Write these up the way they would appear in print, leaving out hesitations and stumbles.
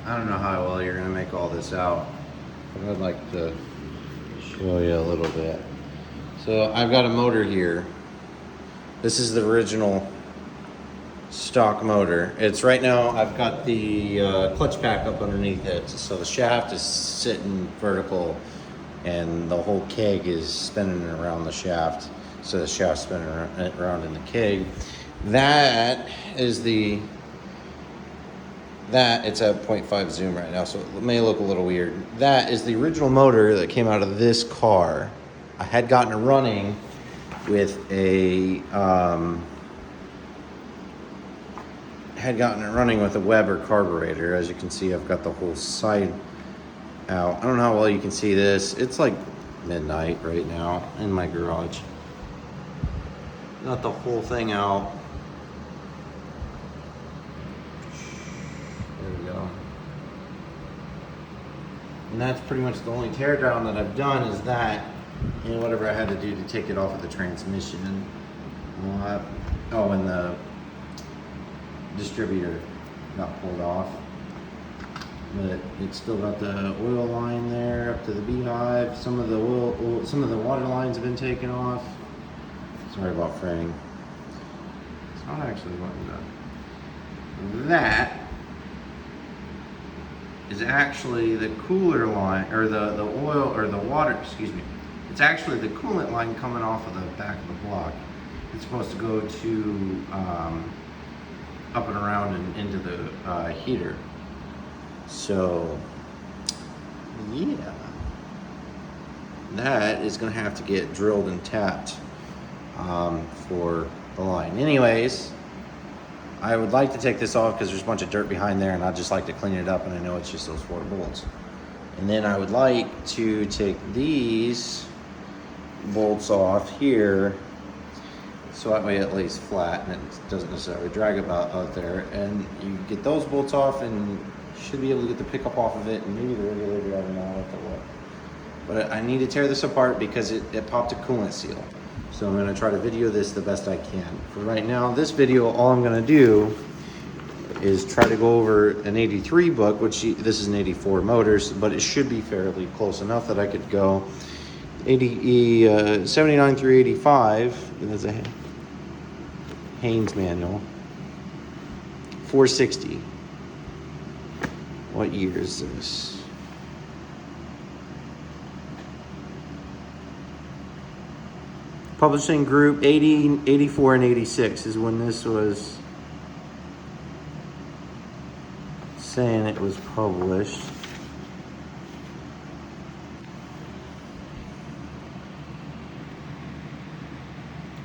I don't know how well you're gonna make all this out, but I'd like to show you a little bit. So I've got a motor here. This is the original stock motor. It's right now, I've got the clutch pack up underneath it. So the shaft is sitting vertical and the whole keg is spinning around the shaft. So the shaft's spinning around in the keg. That is it's at 0.5 zoom right now, so it may look a little weird. That is the original motor that came out of this car. I had gotten it running with a Weber carburetor. As you can see, I've got the whole side out. I don't know how well you can see this. It's like midnight right now in my garage. Got the whole thing out. There we go. And that's pretty much the only teardown that I've done is that, and whatever I had to do to take it off of the transmission. And the distributor got pulled off. But it's still got the oil line there up to the beehive. Some of the water lines have been taken off. Sorry about framing. It's not actually buttoned up. That is actually the cooler line, or the oil, or the water, excuse me. It's actually the coolant line coming off of the back of the block. It's supposed to go to up and around and into the heater. So, yeah. That is gonna have to get drilled and tapped for the line. Anyways, I would like to take this off because there's a bunch of dirt behind there and I'd just like to clean it up, and I know it's just those 4 bolts. And then I would like to take these bolts off here so that way it lays flat and it doesn't necessarily drag about out there. And you get those bolts off and you should be able to get the pickup off of it and maybe the regulator, I don't know what to look. But I need to tear this apart because it popped a coolant seal. So I'm gonna try to video this the best I can. For right now, this video, all I'm gonna do is try to go over an 83 book, this is an 84 motors, but it should be fairly close enough that I could go 79 through 85. There's a Haynes manual. 460. What year is this? Publishing group 80, 84, and 86 is when this was saying it was published.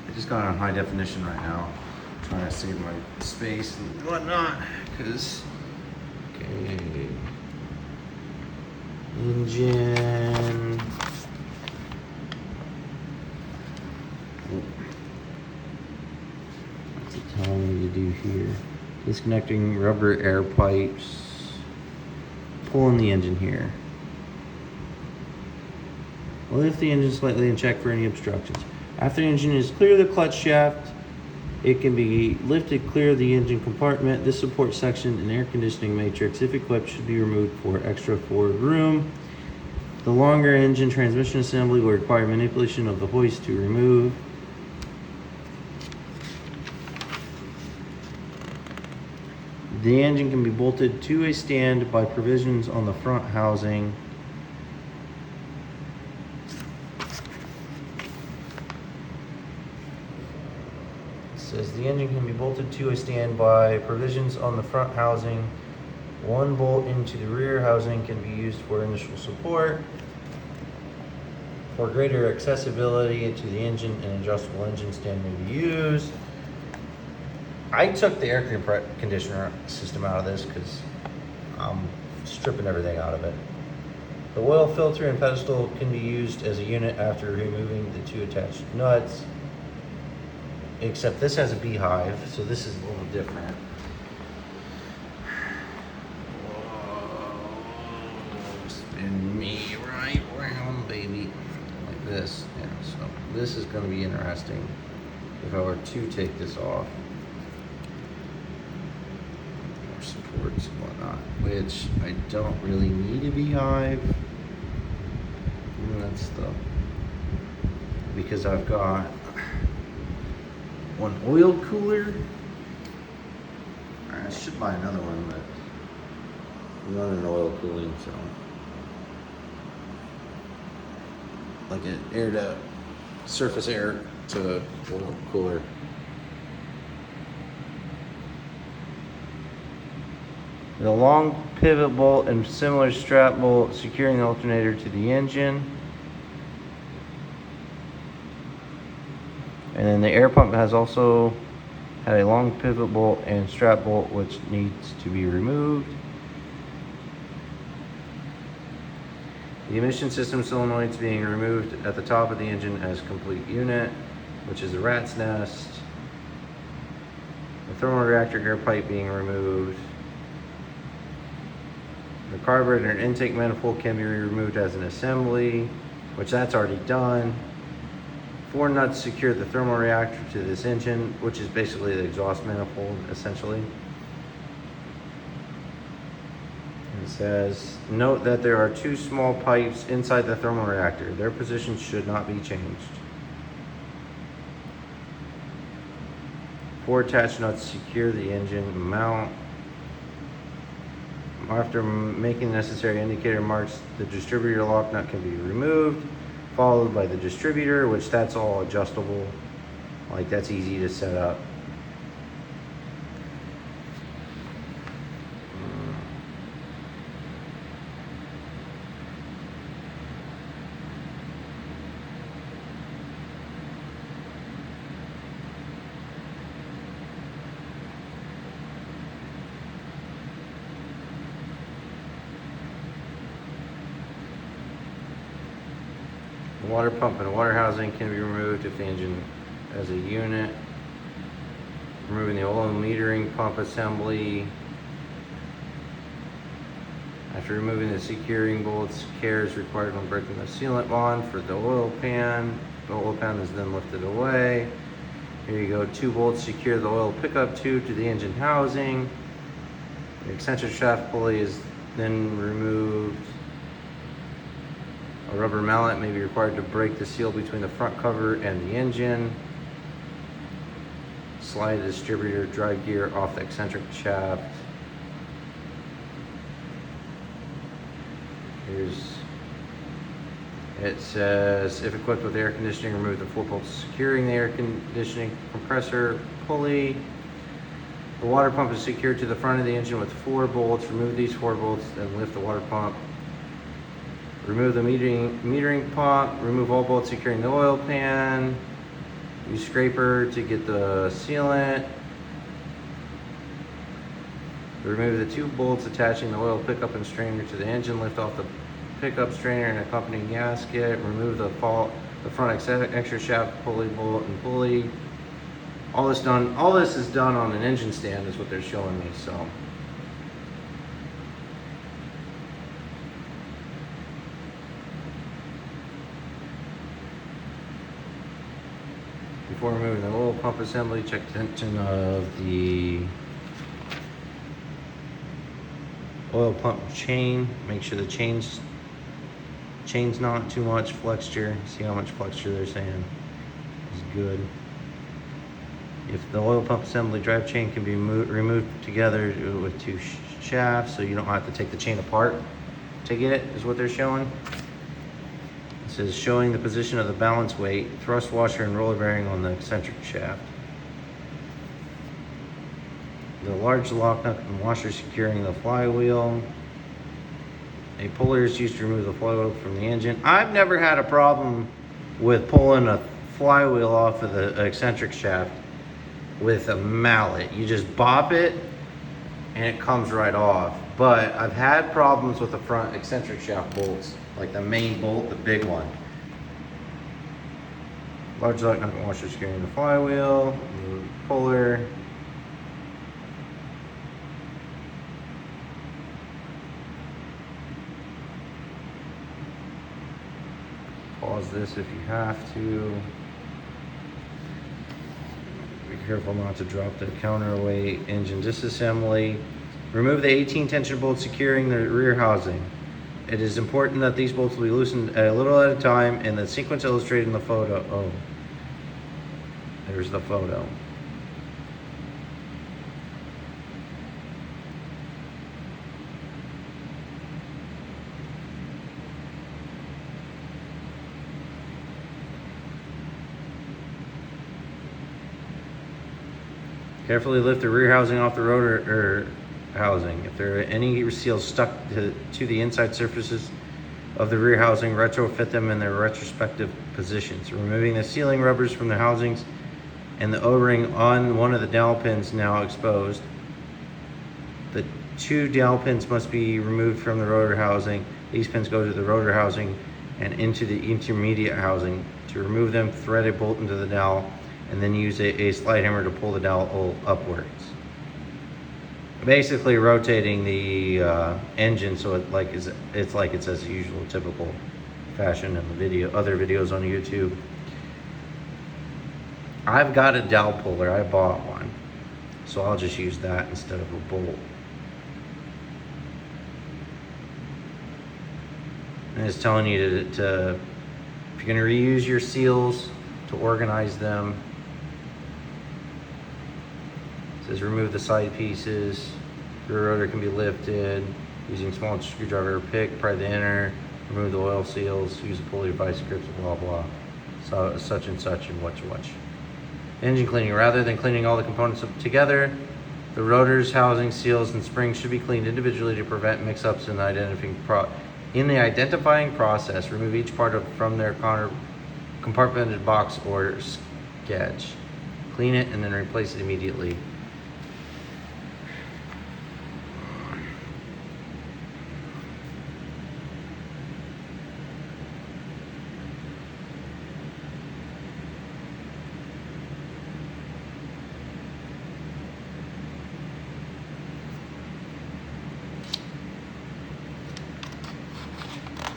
I just got it on high definition right now. I'm trying to save my space and whatnot, because, okay, engine. What's it telling me to do here? Disconnecting rubber air pipes. Pulling the engine here. Lift the engine slightly and check for any obstructions. After the engine is clear of the clutch shaft, it can be lifted clear of the engine compartment. This support section and air conditioning matrix, if equipped, should be removed for extra forward room. The longer engine transmission assembly will require manipulation of the hoist to remove. The engine can be bolted to a stand by provisions on the front housing. It says the engine can be bolted to a stand by provisions on the front housing. One bolt into the rear housing can be used for initial support. For greater accessibility to the engine, an adjustable engine stand may be used. I took the air conditioner system out of this because I'm stripping everything out of it. The oil filter and pedestal can be used as a unit after removing the 2 attached nuts. Except this has a beehive, so this is a little different. Whoa, spin me right round, baby. Like this. Yeah, so this is going to be interesting if I were to take this off. supports and whatnot, which I don't really need a beehive. And that's because I've got one oil cooler. I should buy another one, but I'm running oil cooling, so like an air to surface air to oil cooler. The long pivot bolt and similar strap bolt securing the alternator to the engine. And then the air pump has also had a long pivot bolt and strap bolt which needs to be removed. The emission system solenoids being removed at the top of the engine as complete unit, which is a rat's nest. The thermal reactor air pipe being removed. The carburetor and intake manifold can be removed as an assembly, which that's already done. 4 nuts secure the thermal reactor to this engine, which is basically the exhaust manifold, essentially. It says, note that there are 2 small pipes inside the thermal reactor. Their position should not be changed. 4 attached nuts secure the engine mount. After making the necessary indicator marks, the distributor lock nut can be removed, followed by the distributor, which that's all adjustable. Like, that's easy to set up. The water pump and water housing can be removed if the engine as a unit. Removing the oil metering pump assembly. After removing the securing bolts, care is required when breaking the sealant bond for the oil pan. The oil pan is then lifted away. Here you go, 2 bolts secure the oil pickup tube to the engine housing. The eccentric shaft pulley is then removed. A rubber mallet may be required to break the seal between the front cover and the engine. Slide the distributor drive gear off the eccentric shaft. It says, if equipped with air conditioning, remove the 4 bolts securing the air conditioning compressor pulley. The water pump is secured to the front of the engine with 4 bolts. Remove these 4 bolts and lift the water pump. Remove the metering pump. Remove all bolts securing the oil pan. Use scraper to get the sealant. Remove the 2 bolts attaching the oil pickup and strainer to the engine. Lift off the pickup strainer and accompanying gasket. Remove the front extra shaft pulley bolt and pulley. All this is done on an engine stand is what they're showing me, so. Before removing the oil pump assembly, check the tension of the oil pump chain. Make sure the chain's not too much flexure. See how much flexure they're saying is good. If the oil pump assembly drive chain can be removed together with 2 shafts, so you don't have to take the chain apart to get it, is what they're showing. It says showing the position of the balance weight, thrust washer and roller bearing on the eccentric shaft. The large lock nut and washer securing the flywheel. A puller is used to remove the flywheel from the engine. I've never had a problem with pulling a flywheel off of the eccentric shaft with a mallet. You just bop it and it comes right off. But I've had problems with the front eccentric shaft bolts, like the main bolt, the big one. Large lock nut and washer securing the flywheel, the puller. Pause this if you have to. Be careful not to drop the counterweight. Engine disassembly. Remove the 18 tension bolts securing the rear housing. It is important that these bolts will be loosened a little at a time in the sequence illustrated in the photo. Oh, there's the photo. Carefully lift the rear housing off the rotor housing. If there are any seals stuck to the inside surfaces of the rear housing, retrofit them in their respective positions. Removing the sealing rubbers from the housings and the O-ring on one of the dowel pins now exposed. The 2 dowel pins must be removed from the rotor housing. These pins go to the rotor housing and into the intermediate housing. To remove them, thread a bolt into the dowel and then use a slide hammer to pull the dowel upwards. Basically rotating the engine so it's like it says the usual typical fashion in the other videos on YouTube. I've got a dowel puller, I bought one, so I'll just use that instead of a bolt. And it's telling you to if you're going to reuse your seals, to organize them. It says remove the side pieces. Rear rotor can be lifted using small screwdriver or pick. Pry the inner. Remove the oil seals. Use a pulley, vice grips, blah blah. So such and such and what. Engine cleaning. Rather than cleaning all the components up together, the rotors, housing, seals, and springs should be cleaned individually to prevent mix-ups in the identifying process. Remove each part from their compartmented box or sketch. Clean it and then replace it immediately.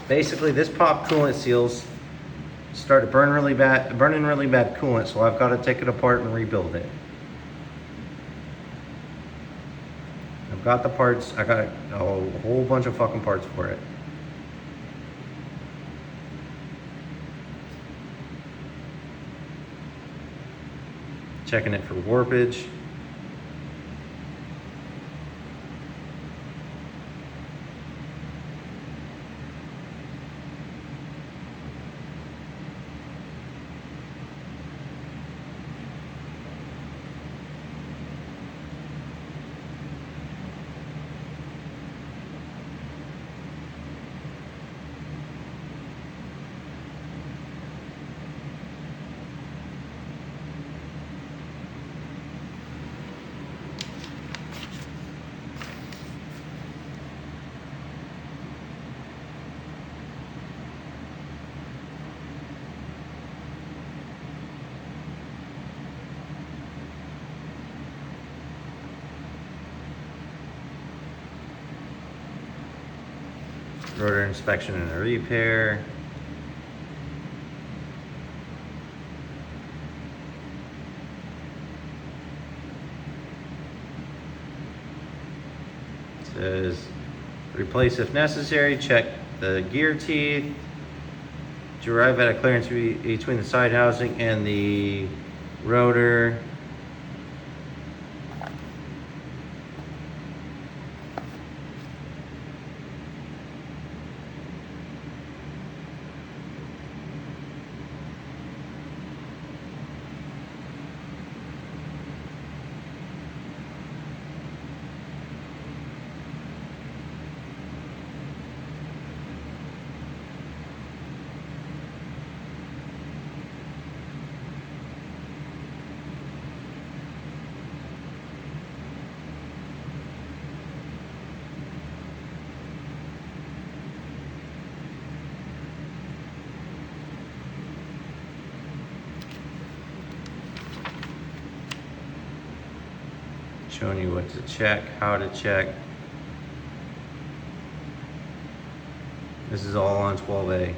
Basically, this pop coolant seals start to burning really bad coolant, so I've got to take it apart and rebuild it. I've got the parts, I got a whole bunch of fucking parts for it. Checking it for warpage. Rotor inspection and a repair. It says replace if necessary. Check the gear teeth to arrive at a clearance between the side housing and the rotor. Showing you what to check, how to check. This is all on 12A.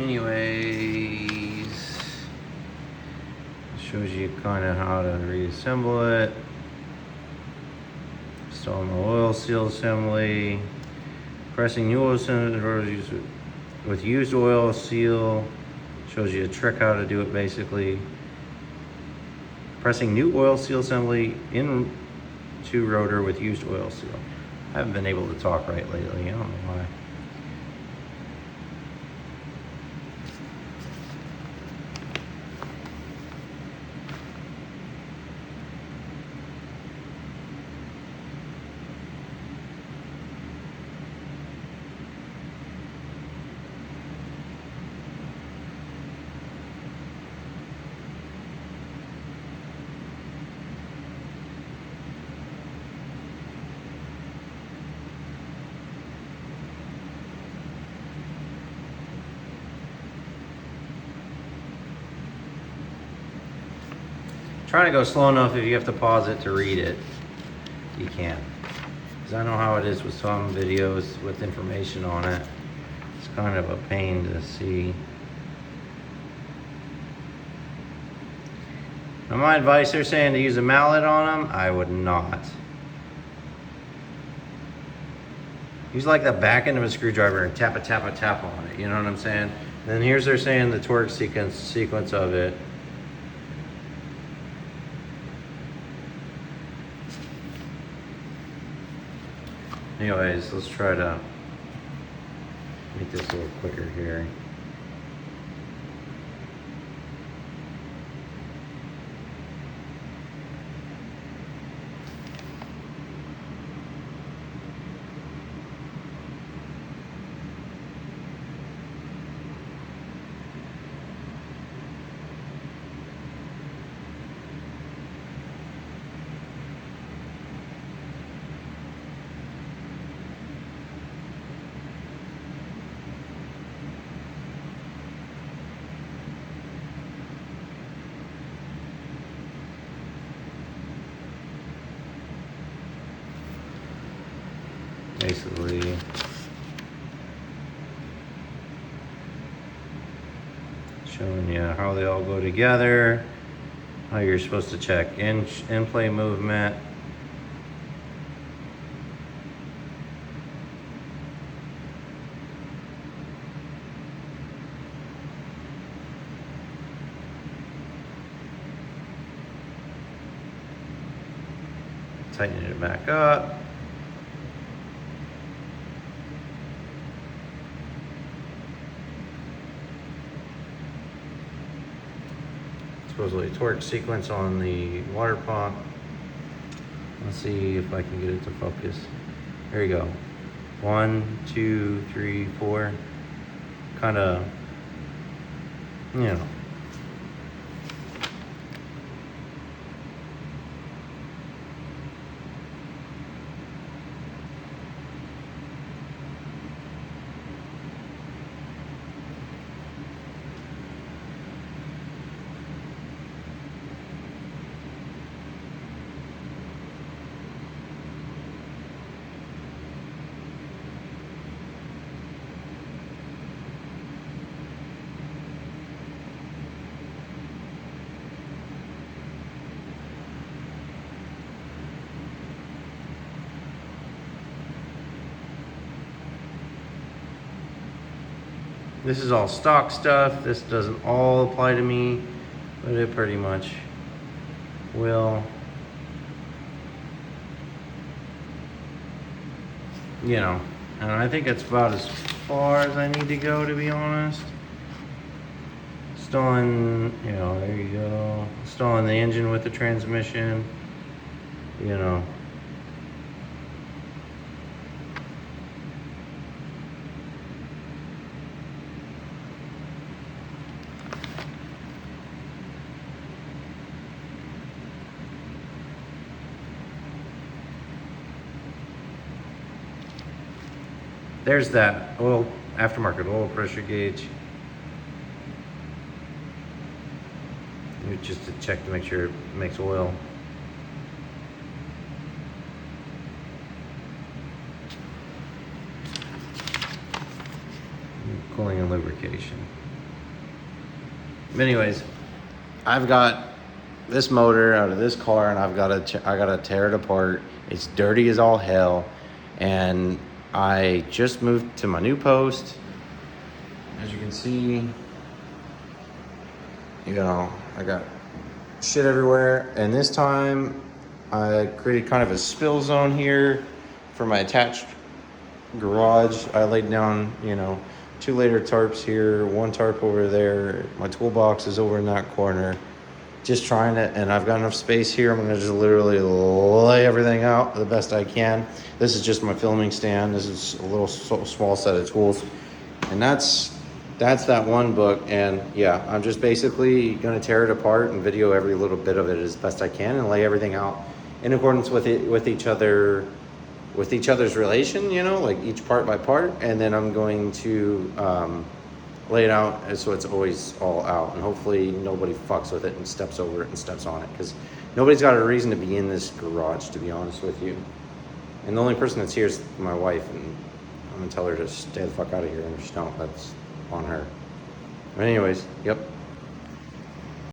Anyways, shows you kind of how to reassemble it. Installing the oil seal assembly. Pressing new oil cylinder with used oil seal. Shows you a trick how to do it basically. Pressing new oil seal assembly into rotor with used oil seal. I haven't been able to talk right lately, I don't know why. Trying to go slow enough if you have to pause it to read it, you can. Because I know how it is with some videos with information on it. It's kind of a pain to see. Now my advice, they're saying to use a mallet on them. I would not. Use like the back end of a screwdriver and tap on it. You know what I'm saying? And then here's they're saying the torque sequence of it. Anyways, let's try to make this a little quicker here. Basically, showing you how they all go together, how you're supposed to check in play movement. Tightening it back up. Supposedly torque sequence on the water pump. Let's see if I can get it to focus. There you go. 1, 2, 3, 4. Kind of, you know. This is all stock stuff. This doesn't all apply to me, but it pretty much will. You know, and I think it's about as far as I need to go, to be honest. Installing, you know, there you go. Installing the engine with the transmission, you know. There's that oil, aftermarket oil pressure gauge. Just to check to make sure it makes oil. Cooling and lubrication. But anyways, I've got this motor out of this car, and I gotta tear it apart. It's dirty as all hell, and I just moved to my new post. As you can see, you know, I got shit everywhere, and this time I created kind of a spill zone here for my attached garage. I laid down, you know, 2 layer tarps here, 1 tarp over there. My toolbox is over in that corner. Just trying to, and I've got enough space here. I'm gonna just literally lay everything out the best I can. This is just my filming stand. This is a little small set of tools, and that's that one book. And yeah, I'm just basically gonna tear it apart and video every little bit of it as best I can, and lay everything out in accordance with each other's relation, you know, like each part by part. And then I'm going to lay it out so it's always all out, and hopefully nobody fucks with it and steps over it and steps on it, because nobody's got a reason to be in this garage, to be honest with you. And the only person that's here is my wife, and I'm gonna tell her to stay the fuck out of here, and if she don't, that's on her. But anyways, yep,